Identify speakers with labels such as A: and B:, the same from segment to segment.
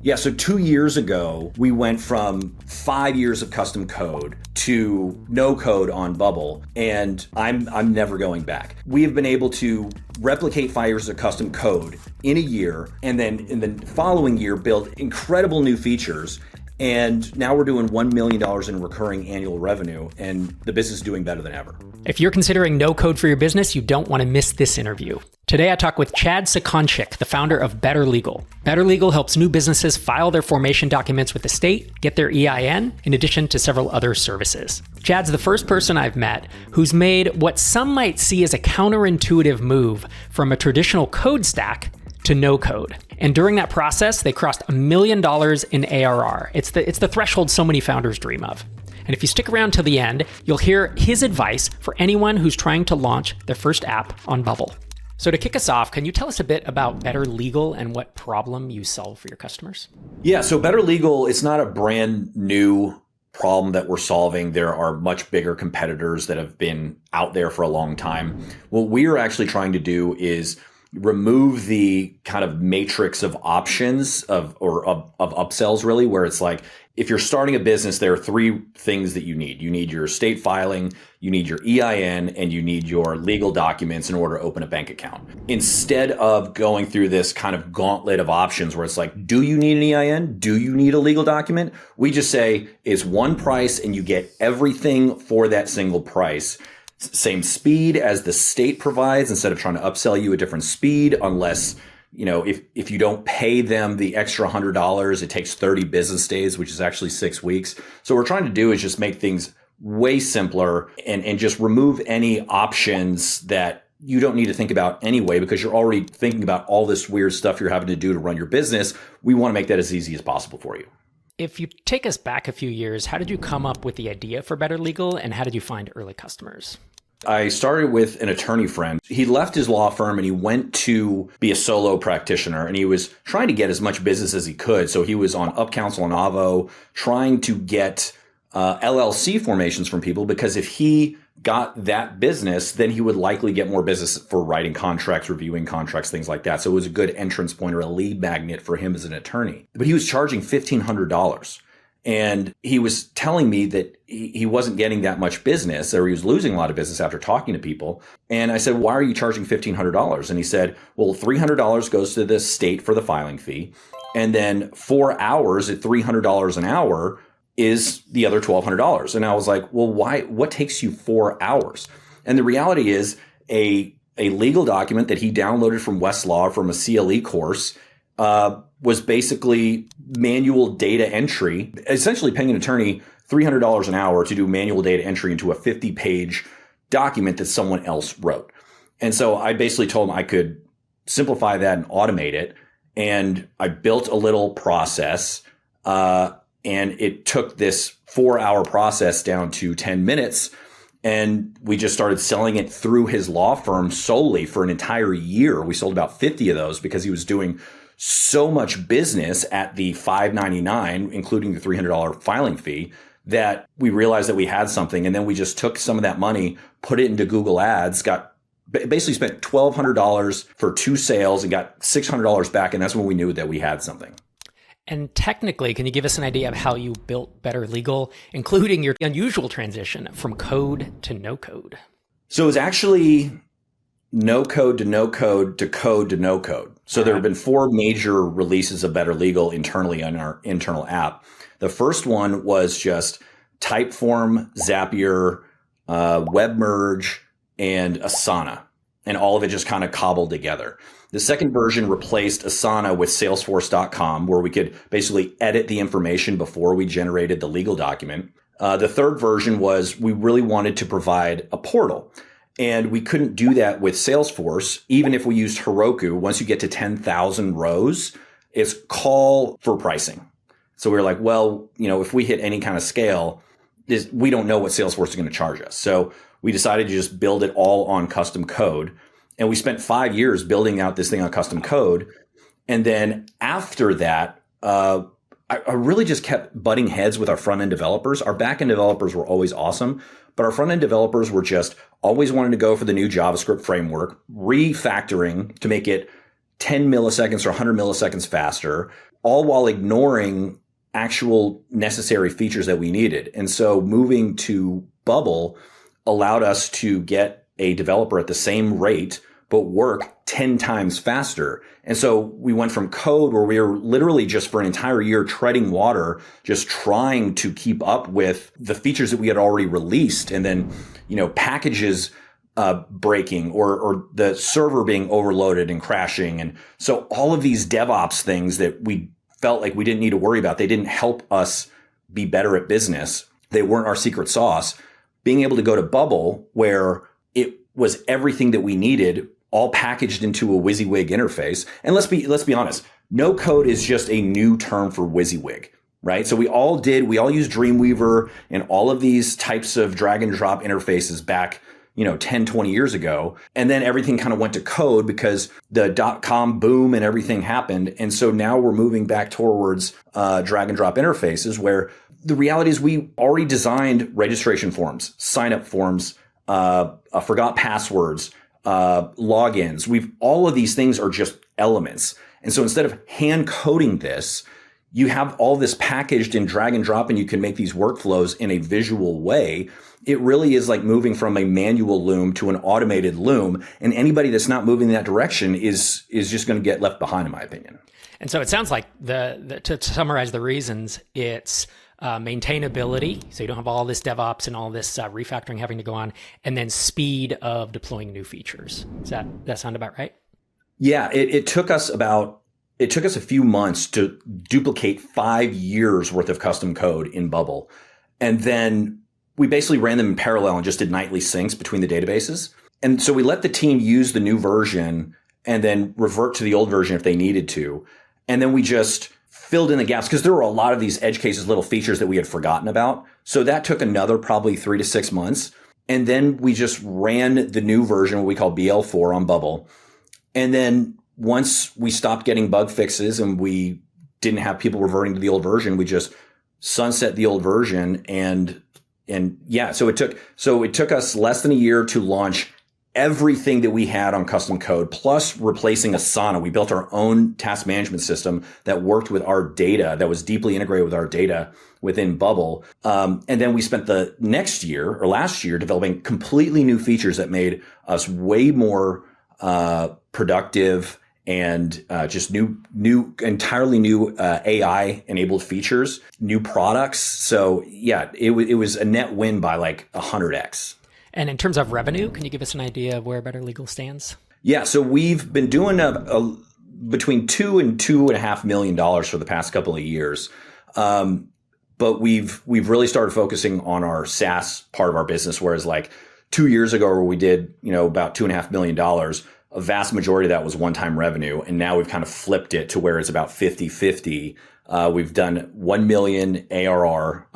A: Yeah, so 2 years ago, we went from 5 years of custom code to no code on Bubble, and I'm never going back. We have been able to replicate 5 years of custom code in a year, and then in the following year, build incredible new features. And now we're doing $1 million in recurring annual revenue, and the business is doing better than ever.
B: If you're considering no code for your business, you don't want to miss this interview. Today, I talk with Chad Sakonchick, the founder of Better Legal. Better Legal helps new businesses file their formation documents with the state, get their EIN, in addition to several other services. Chad's the first person I've met who's made what some might see as a counterintuitive move from a traditional code stack to no code. And during that process, they crossed $1 million in ARR. It's the threshold so many founders dream of. And if you stick around till the end, you'll hear his advice for anyone who's trying to launch their first app on Bubble. So to kick us off, can you tell us a bit about Better Legal and what problem you solve for your customers?
A: Yeah, so Better Legal, it's not a brand new problem that we're solving. There are much bigger competitors that have been out there for a long time. What we're actually trying to do is remove the kind of matrix of options of upsells, really, where it's like, if you're starting a business, there are three things that you need. You need your state filing, you need your EIN, and you need your legal documents in order to open a bank account. Instead of going through this kind of gauntlet of options where it's like, do you need an EIN? Do you need a legal document? We just say it's one price and you get everything for that single price. Same speed as the state provides, instead of trying to upsell you a different speed, unless, you know, if you don't pay them the extra $100, it takes 30 business days, which is actually 6 weeks. So what we're trying to do is just make things way simpler and just remove any options that you don't need to think about anyway, because you're already thinking about all this weird stuff you're having to do to run your business. We want to make that as easy as possible for you.
B: If you take us back a few years, how did you come up with the idea for Better Legal, and how did you find early customers?
A: I started with an attorney friend. He left his law firm and he went to be a solo practitioner, and he was trying to get as much business as he could. So he was on UpCounsel and Avo trying to get LLC formations from people, because if he got that business, then he would likely get more business for writing contracts, reviewing contracts, things like that. So it was a good entrance point or a lead magnet for him as an attorney. But he was charging $1,500. And he was telling me that he wasn't getting that much business, or he was losing a lot of business after talking to people. And I said, why are you charging $1,500? And he said, well, $300 goes to the state for the filing fee. And then 4 hours at $300 an hour is the other $1,200. And I was like, well, why? What takes you 4 hours? And the reality is a legal document that he downloaded from Westlaw from a CLE course was basically manual data entry, essentially paying an attorney $300 an hour to do manual data entry into a 50-page document that someone else wrote. And so I basically told him I could simplify that and automate it. And I built a little process, and it took this 4-hour process down to 10 minutes. And we just started selling it through his law firm solely for an entire year. We sold about 50 of those because he was doing so much business at the $599, including the $300 filing fee, that we realized that we had something. And then we just took some of that money, put it into Google Ads, basically spent $1,200 for 2 sales and got $600 back. And that's when we knew that we had something.
B: And technically, can you give us an idea of how you built Better Legal, including your unusual transition from code to no code?
A: So it was actually no code to no code to code to no code. So there have been 4 major releases of Better Legal internally on our internal app. The first one was just Typeform, Zapier, WebMerge, and Asana. And all of it just kind of cobbled together. The second version replaced Asana with Salesforce.com, where we could basically edit the information before we generated the legal document. The third version was we really wanted to provide a portal. And we couldn't do that with Salesforce, even if we used Heroku. Once you get to 10,000 rows, it's call for pricing. So we were like, well, you know, if we hit any kind of scale, we don't know what Salesforce is going to charge us. So we decided to just build it all on custom code. And we spent 5 years building out this thing on custom code. And then after that, I really just kept butting heads with our front-end developers. Our back-end developers were always awesome, but our front-end developers were just always wanting to go for the new JavaScript framework, refactoring to make it 10 milliseconds or 100 milliseconds faster, all while ignoring actual necessary features that we needed. And so moving to Bubble allowed us to get a developer at the same rate, but work 10 times faster. And so we went from code where we were literally just for an entire year treading water, just trying to keep up with the features that we had already released. And then, packages breaking or the server being overloaded and crashing. And so all of these DevOps things that we felt like we didn't need to worry about, they didn't help us be better at business. They weren't our secret sauce. Being able to go to Bubble where it was everything that we needed, all packaged into a WYSIWYG interface. And let's be honest, no code is just a new term for WYSIWYG, right? So we all use Dreamweaver and all of these types of drag and drop interfaces back 10, 20 years ago. And then everything kind of went to code because the .com boom and everything happened. And so now we're moving back towards drag and drop interfaces where the reality is we already designed registration forms, sign up forms, forgot passwords, logins. All of these things are just elements. And so instead of hand coding this, you have all this packaged in drag and drop and you can make these workflows in a visual way. It really is like moving from a manual loom to an automated loom. And anybody that's not moving in that direction is just going to get left behind, in my opinion.
B: And so it sounds like to summarize the reasons, it's maintainability. So you don't have all this DevOps and all this refactoring having to go on, and then speed of deploying new features. Does that sound about right?
A: Yeah, it took us a few months to duplicate 5 years worth of custom code in Bubble. And then we basically ran them in parallel and just did nightly syncs between the databases. And so we let the team use the new version and then revert to the old version if they needed to. And then we just filled in the gaps because there were a lot of these edge cases, little features that we had forgotten about. So that took another probably 3 to 6 months. And then we just ran the new version, what we call BL4 on Bubble. And then once we stopped getting bug fixes and we didn't have people reverting to the old version, we just sunset the old version. So it took us less than a year to launch everything that we had on custom code, plus replacing Asana. We built our own task management system that worked with our data, that was deeply integrated with our data within Bubble. And then we spent the next year or last year developing completely new features that made us way more productive and just entirely new AI enabled features, new products. So yeah, it was a net win by like 100x.
B: And in terms of revenue, can you give us an idea of where Better Legal stands?
A: Yeah, so we've been doing between $2 and $2.5 million for the past couple of years. But we've really started focusing on our SaaS part of our business, whereas like 2 years ago where we did, about $2.5 million, a vast majority of that was one-time revenue. And now we've kind of flipped it to where it's about 50-50. We've done 1 million ARR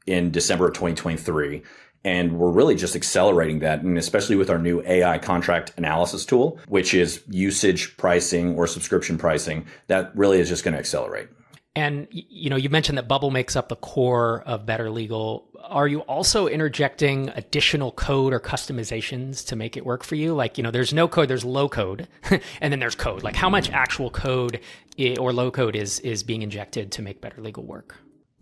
A: in December of 2023. And we're really just accelerating that. And especially with our new AI contract analysis tool, which is usage pricing or subscription pricing, that really is just going to accelerate.
B: And, you mentioned that Bubble makes up the core of Better Legal. Are you also interjecting additional code or customizations to make it work for you? Like, there's no code, there's low code, and then there's code. Like how much actual code or low code is being injected to make Better Legal work?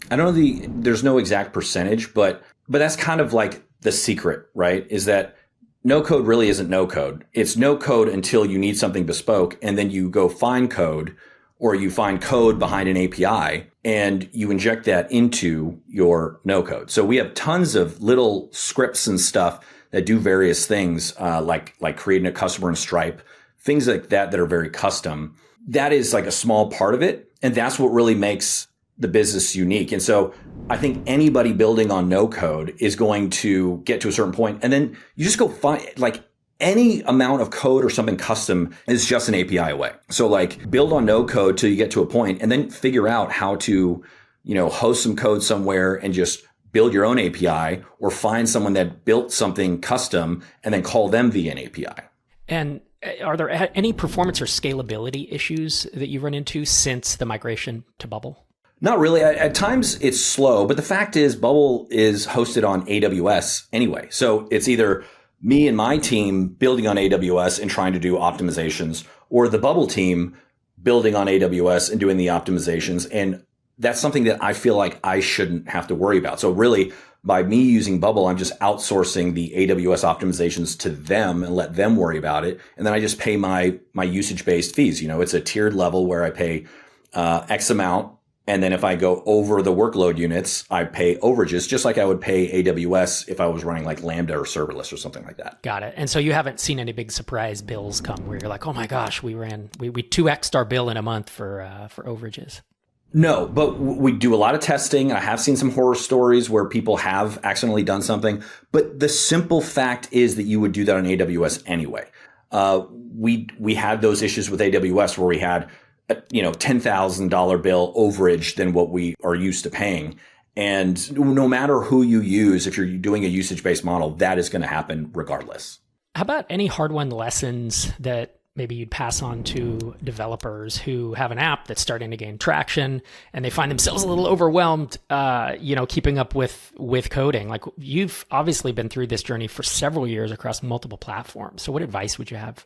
A: I don't know there's no exact percentage, but that's kind of like the secret, right? Is that no code really isn't no code. It's no code until you need something bespoke, and then you go find code, or you find code behind an API and you inject that into your no code. So we have tons of little scripts and stuff that do various things, like creating a customer in Stripe, things like that are very custom. That is like a small part of it. And that's what really makes the business unique. And so I think anybody building on no code is going to get to a certain point, and then you just go find like any amount of code or something custom is just an API away. So like build on no code till you get to a point, and then figure out how to, host some code somewhere and just build your own API, or find someone that built something custom and then call them via an API.
B: And are there any performance or scalability issues that you run into since the migration to Bubble?
A: Not really. At times it's slow, but the fact is Bubble is hosted on AWS anyway. So it's either me and my team building on AWS and trying to do optimizations, or the Bubble team building on AWS and doing the optimizations. And that's something that I feel like I shouldn't have to worry about. So really, by me using Bubble, I'm just outsourcing the AWS optimizations to them and let them worry about it. And then I just pay my usage-based fees. It's a tiered level where I pay X amount. And then if I go over the workload units, I pay overages, just like I would pay AWS if I was running like Lambda or serverless or something like that.
B: Got it. And so you haven't seen any big surprise bills come where you're like, oh my gosh, we 2x'd our bill in a month for overages.
A: No, but we do a lot of testing. I have seen some horror stories where people have accidentally done something. But the simple fact is that you would do that on AWS anyway. We had those issues with AWS where we had $10,000 bill overage than what we are used to paying. And no matter who you use, if you're doing a usage-based model, that is going to happen regardless.
B: How about any hard-won lessons that maybe you'd pass on to developers who have an app that's starting to gain traction and they find themselves a little overwhelmed, keeping up with coding? Like, you've obviously been through this journey for several years across multiple platforms. So what advice would you have?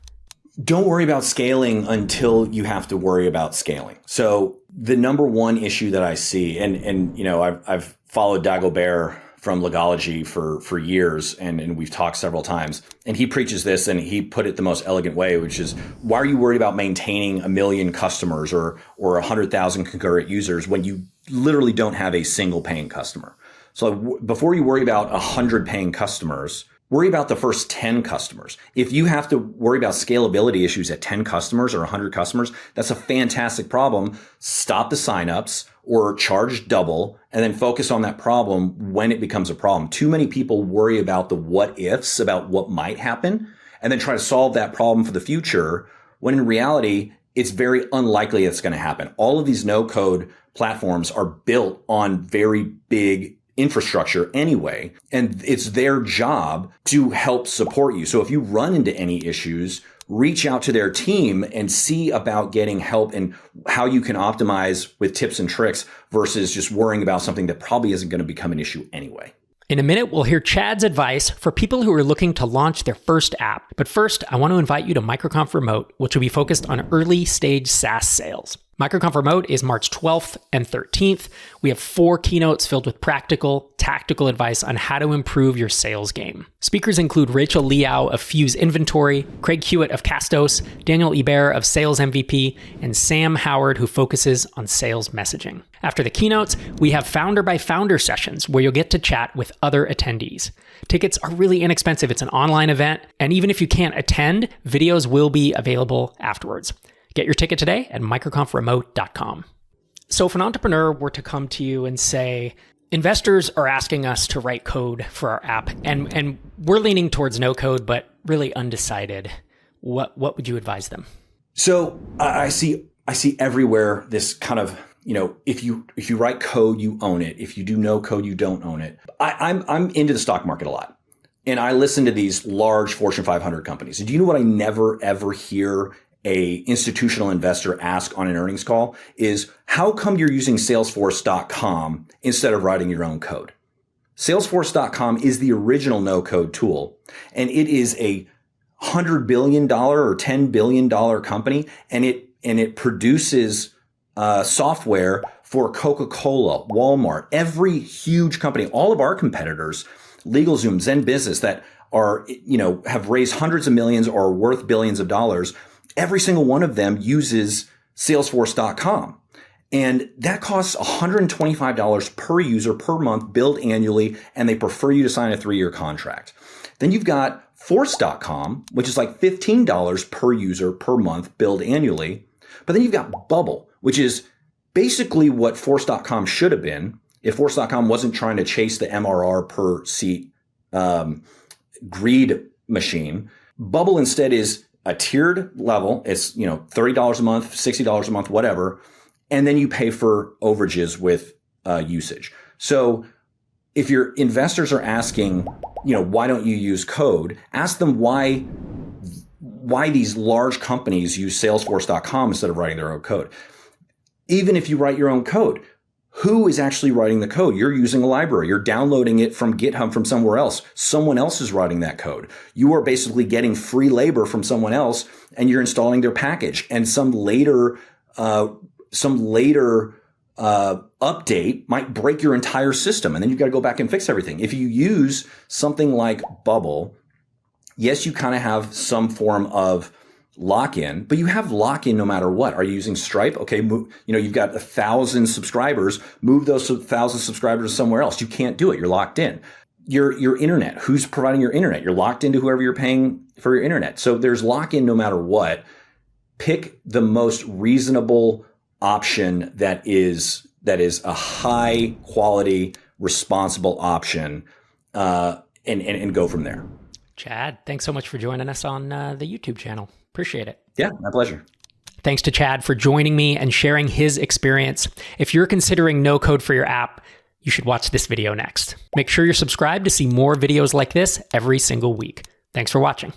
A: Don't worry about scaling until you have to worry about scaling. So the number one issue that I see, and I've followed Dagobert from Legology for years, and we've talked several times, and he preaches this, and he put it the most elegant way, which is, why are you worried about maintaining 1 million customers or 100,000 concurrent users when you literally don't have a single paying customer? So before you worry about 100 paying customers, worry about the first 10 customers. If you have to worry about scalability issues at 10 customers or 100 customers, that's a fantastic problem. Stop the signups or charge double and then focus on that problem when it becomes a problem. Too many people worry about the what ifs, about what might happen, and then try to solve that problem for the future, when in reality, it's very unlikely it's going to happen. All of these no-code platforms are built on very big infrastructure anyway, and it's their job to help support you. So if you run into any issues, reach out to their team and see about getting help and how you can optimize with tips and tricks versus just worrying about something that probably isn't going to become an issue anyway.
B: In a minute, we'll hear Chad's advice for people who are looking to launch their first app. But first, I want to invite you to MicroConf Remote, which will be focused on early stage SaaS sales. MicroConf Remote is March 12th and 13th. We have 4 keynotes filled with practical, tactical advice on how to improve your sales game. Speakers include Rachel Liao of Fuse Inventory, Craig Hewitt of Castos, Daniel Hebert of Sales MVP, and Sam Howard, who focuses on sales messaging. After the keynotes, we have founder by founder sessions where you'll get to chat with other attendees. Tickets are really inexpensive. It's an online event, and even if you can't attend, videos will be available afterwards. Get your ticket today at microconfremote.com. So if an entrepreneur were to come to you and say, investors are asking us to write code for our app, and we're leaning towards no code, but really undecided, what would you advise them?
A: So I see everywhere this kind of, if you write code, you own it. If you do no code, you don't own it. I'm into the stock market a lot, and I listen to these large Fortune 500 companies. And do you know what I never ever hear a institutional investor ask on an earnings call is, how come you're using Salesforce.com instead of writing your own code? Salesforce.com is the original no-code tool, and it is a $100 billion or $10 billion company, and it produces software for Coca-Cola, Walmart, every huge company, all of our competitors, LegalZoom, Zen Business, that are, have raised hundreds of millions or are worth billions of dollars. Every single one of them uses Salesforce.com. And that costs $125 per user per month, billed annually, and they prefer you to sign a 3-year contract. Then you've got Force.com, which is like $15 per user per month, billed annually. But then you've got Bubble, which is basically what Force.com should have been if Force.com wasn't trying to chase the MRR per seat greed machine. Bubble instead is a tiered level. It's, $30 a month, $60 a month, whatever. And then you pay for overages with usage. So if your investors are asking, why don't you use code? Ask them why these large companies use Salesforce.com instead of writing their own code. Even if you write your own code, who is actually writing the code? You're using a library. You're downloading it from GitHub from somewhere else. Someone else is writing that code. You are basically getting free labor from someone else, and you're installing their package. And some later some later update might break your entire system, and then you've got to go back and fix everything. If you use something like Bubble, yes, you kind of have some form of lock-in, but you have lock-in no matter what. Are you using Stripe? Okay, you've got 1,000 subscribers. Move those 1,000 subscribers somewhere else. You can't do it. You're locked in. Your internet. Who's providing your internet? You're locked into whoever you're paying for your internet. So there's lock-in no matter what. Pick the most reasonable option that is a high quality, responsible option, and go from there.
B: Chad, thanks so much for joining us on the YouTube channel. Appreciate it.
A: Yeah, my pleasure.
B: Thanks to Chad for joining me and sharing his experience. If you're considering no code for your app, you should watch this video next. Make sure you're subscribed to see more videos like this every single week. Thanks for watching.